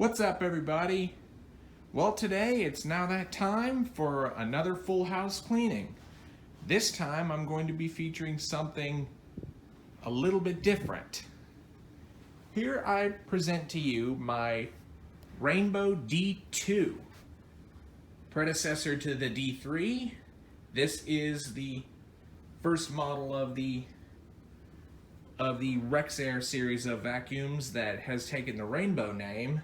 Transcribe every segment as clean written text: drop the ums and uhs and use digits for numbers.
What's up, everybody? Well, today it's now that time for another full house cleaning. This time I'm going to be featuring something a little bit different. Here I present to you my Rainbow D2, predecessor to the D3. This is the first model of the Rexair series of vacuums that has taken the Rainbow name.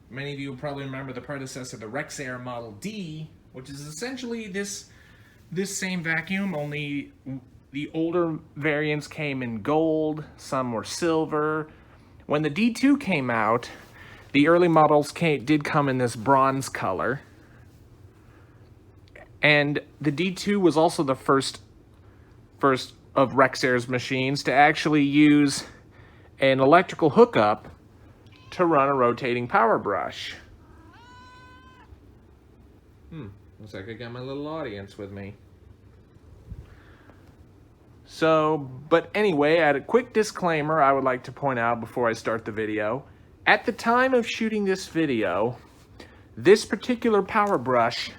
Many of you will probably remember the predecessor, the Rexair Model D, which is essentially this same vacuum, only the older variants came in gold, some were silver. When the D2 came out, the early models did come in this bronze color. And the D2 was also the first of Rexair's machines to actually use an electrical hookup to run a rotating power brush. Looks like I got my little audience with me. But anyway, at a quick disclaimer I would like to point out before I start the video. At the time of shooting this video, this particular power brush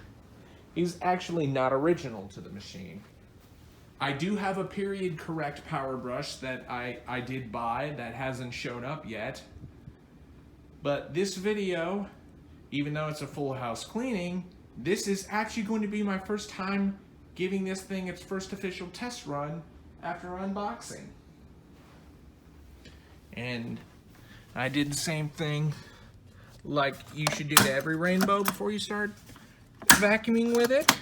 is actually not original to the machine. I do have a period correct power brush that I did buy that hasn't shown up yet. But this video, even though it's a full house cleaning, this is actually going to be my first time giving this thing its first official test run after unboxing. And I did the same thing like you should do to every Rainbow before you start vacuuming with it.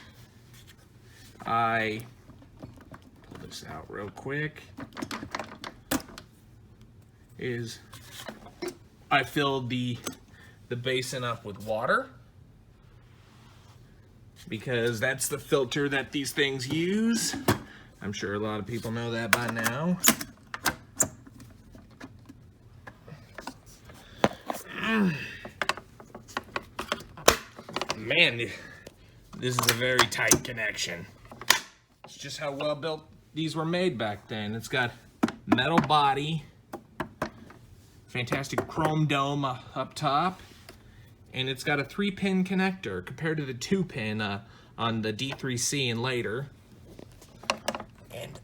I pull this out real quick. I filled the basin up with water because that's the filter that these things use. I'm sure a lot of people know that by now. Man, this is a very tight connection. It's just how well built these were made back then. It's got metal body, fantastic chrome dome up top, and it's got a 3-pin connector compared to the 2-pin on the D3C and later. And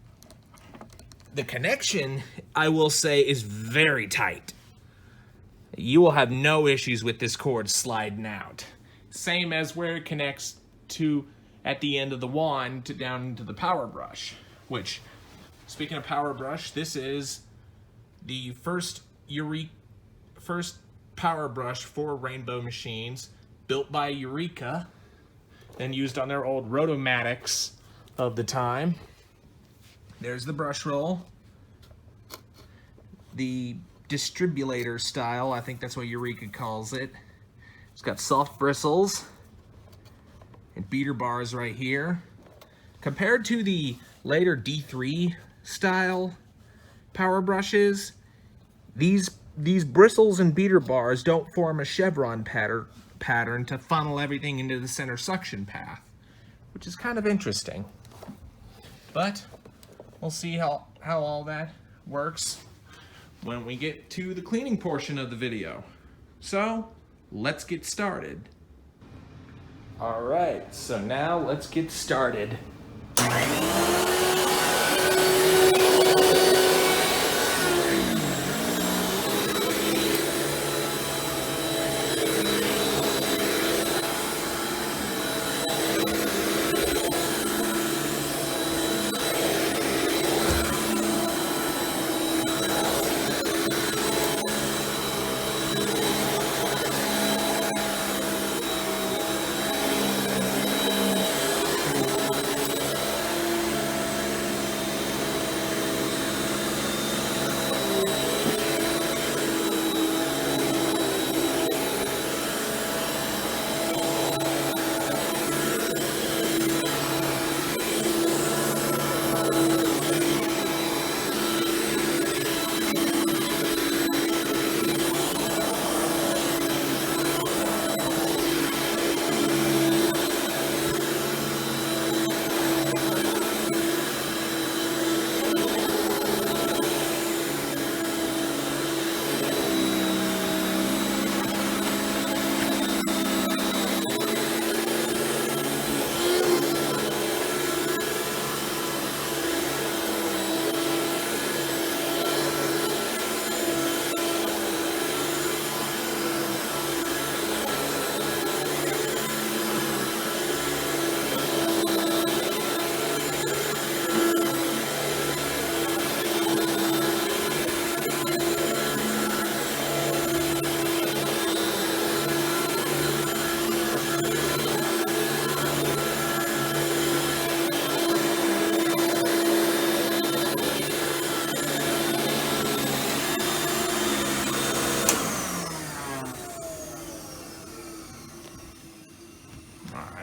the connection, I will say, is very tight. You will have no issues with this cord sliding out. Same as where it connects to at the end of the wand to down into the power brush, which, speaking of power brush, this is the first power brush for Rainbow machines, built by Eureka and used on their old Rotomatics of the time. There's the brush roll. The distribulator style, I think that's what Eureka calls it. It's got soft bristles and beater bars right here. Compared to the later D3 style power brushes, these bristles and beater bars don't form a chevron pattern to funnel everything into the center suction path, which is kind of interesting. But we'll see how all that works when we get to the cleaning portion of the video. So let's get started. All right, so now let's get started.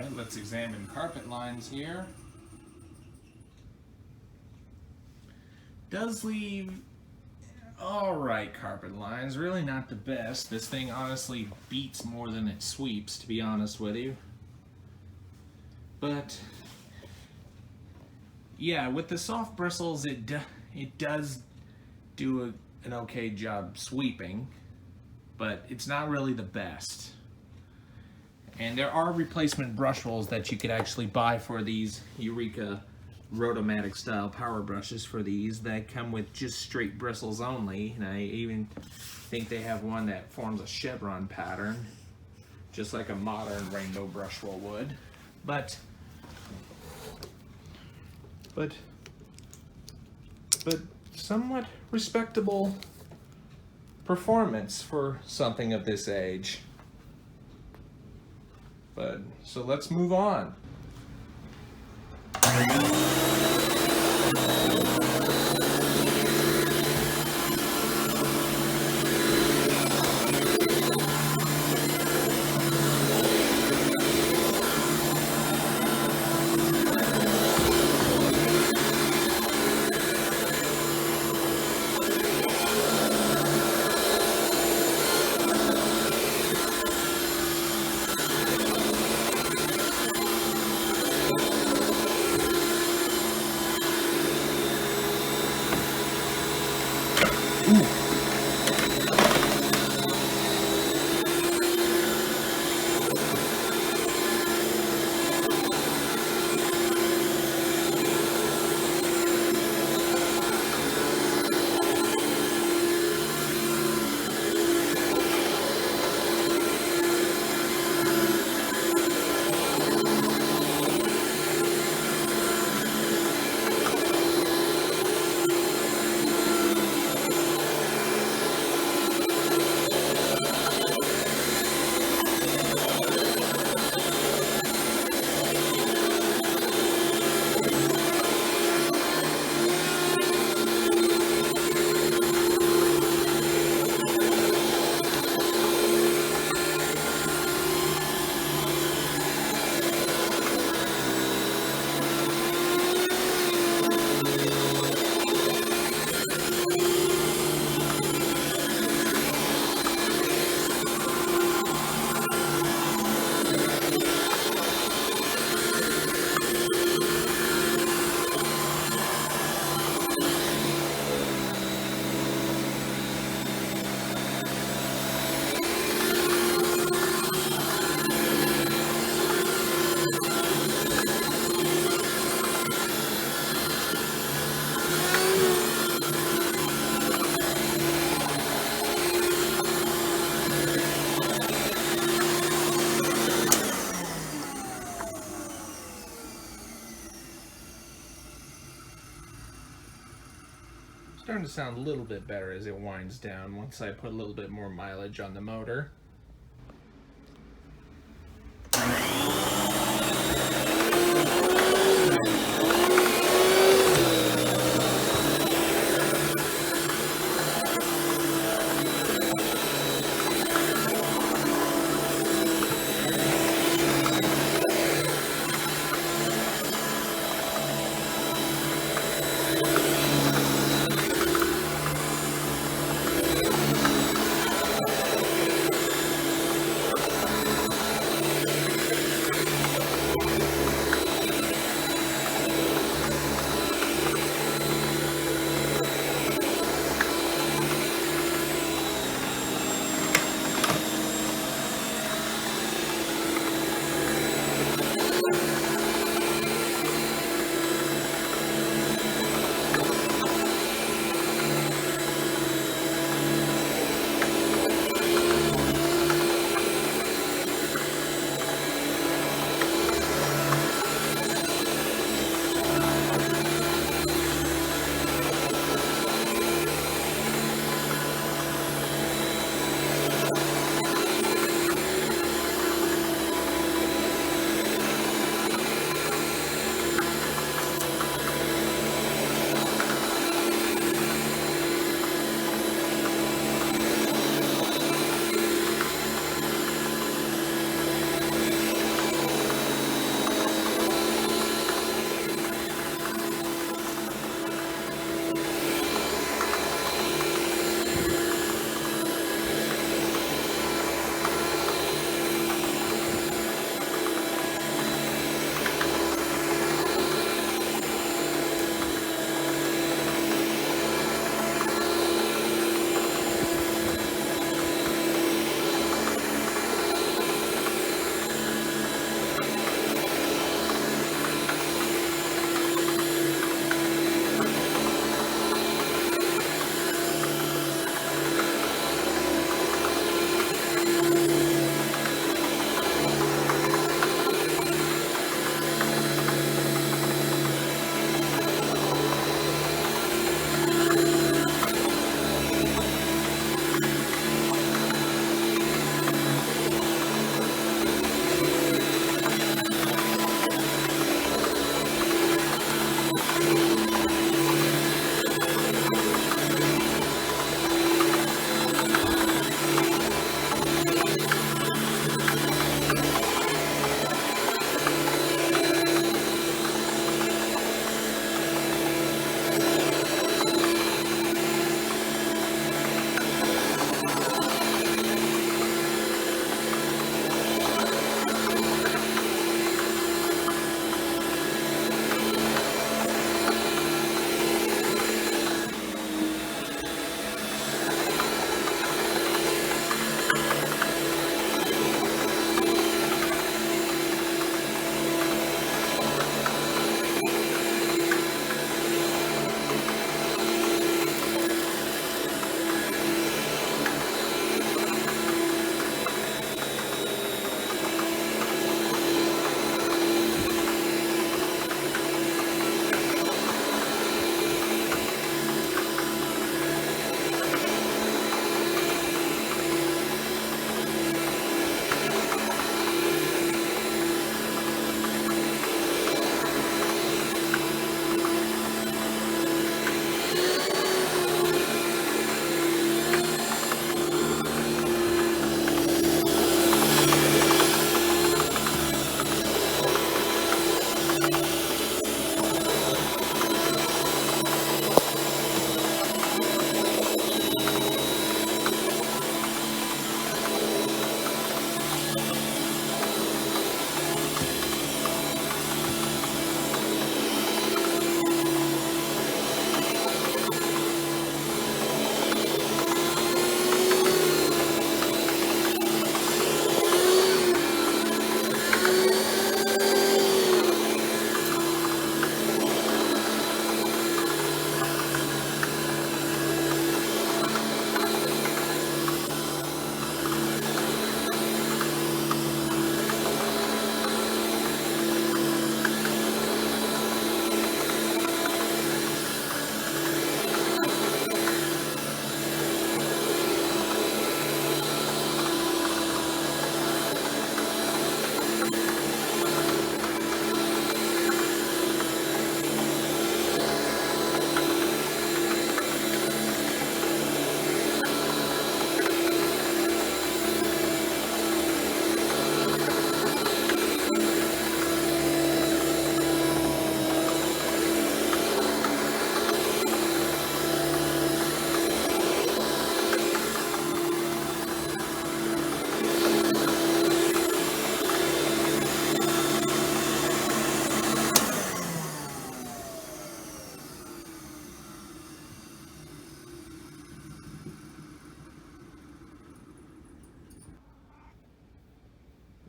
Alright, let's examine carpet lines here. Does leave alright carpet lines, really not the best. This thing honestly beats more than it sweeps, to be honest with you. But yeah, with the soft bristles, it does do an okay job sweeping, but it's not really the best. And there are replacement brush rolls that you could actually buy for these Eureka Rotomatic style power brushes for these that come with just straight bristles only. And I even think they have one that forms a chevron pattern, just like a modern rainbow brush roll would. But somewhat respectable performance for something of this age. But so let's move on. Starting to sound a little bit better as it winds down once I put a little bit more mileage on the motor.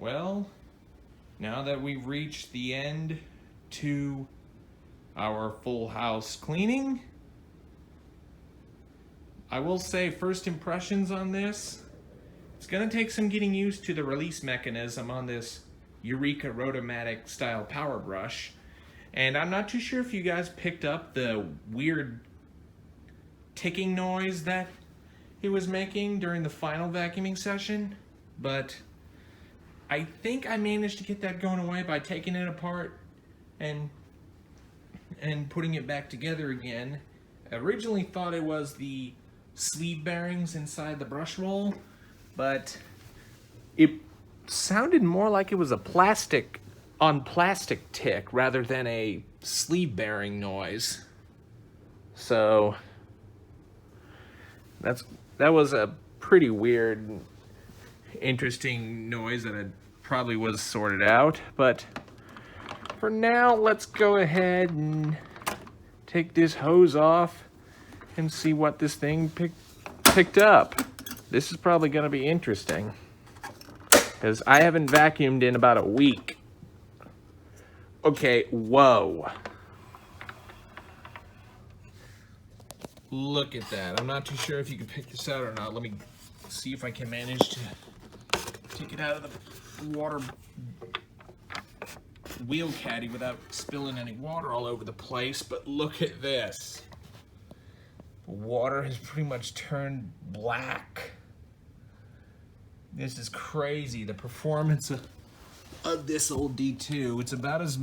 Well, now that we've reached the end to our full house cleaning, I will say first impressions on this, it's going to take some getting used to the release mechanism on this Eureka Rotomatic style power brush. And I'm not too sure if you guys picked up the weird ticking noise that it was making during the final vacuuming session, but I think I managed to get that going away by taking it apart and putting it back together again. I originally thought it was the sleeve bearings inside the brush roll, but it sounded more like it was a plastic on plastic tick rather than a sleeve bearing noise. So that was a pretty weird, interesting noise that I probably was sorted out. But for now, let's go ahead and take this hose off and see what this thing picked up. This is probably going to be interesting because I haven't vacuumed in about a week. Okay, whoa. Look at that. I'm not too sure if you can pick this out or not. Let me see if I can manage to take it out of the water wheel caddy without spilling any water all over the place. But look at this. The water has pretty much turned black. This is crazy. The performance of this old D2, it's about as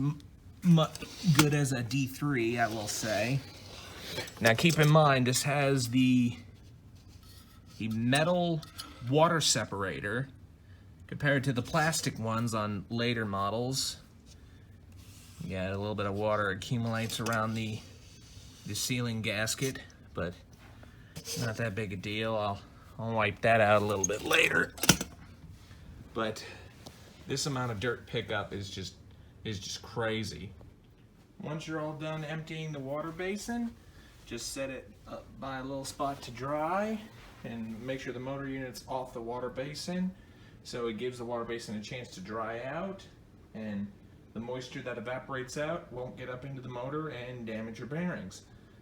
good as a D3, I will say. Now keep in mind, this has the metal water separator compared to the plastic ones on later models. Yeah, a little bit of water accumulates around the sealing gasket, but not that big a deal. I'll wipe that out a little bit later. But this amount of dirt pickup is just crazy. Once you're all done emptying the water basin, just set it up by a little spot to dry and make sure the motor unit's off the water basin so it gives the water basin a chance to dry out, and the moisture that evaporates out won't get up into the motor and damage your bearings,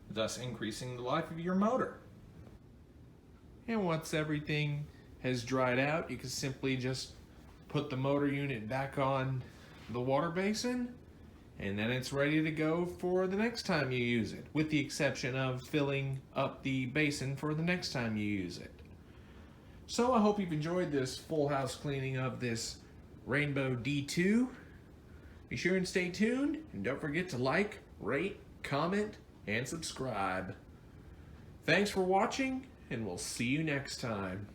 thus increasing the life of your motor. And once everything has dried out, you can simply just put the motor unit back on the water basin, and then it's ready to go for the next time you use it, with the exception of filling up the basin for the next time you use it. So I hope you've enjoyed this full house cleaning of this Rainbow D2. Be sure and stay tuned, and don't forget to like, rate, comment, and subscribe. Thanks for watching, and we'll see you next time.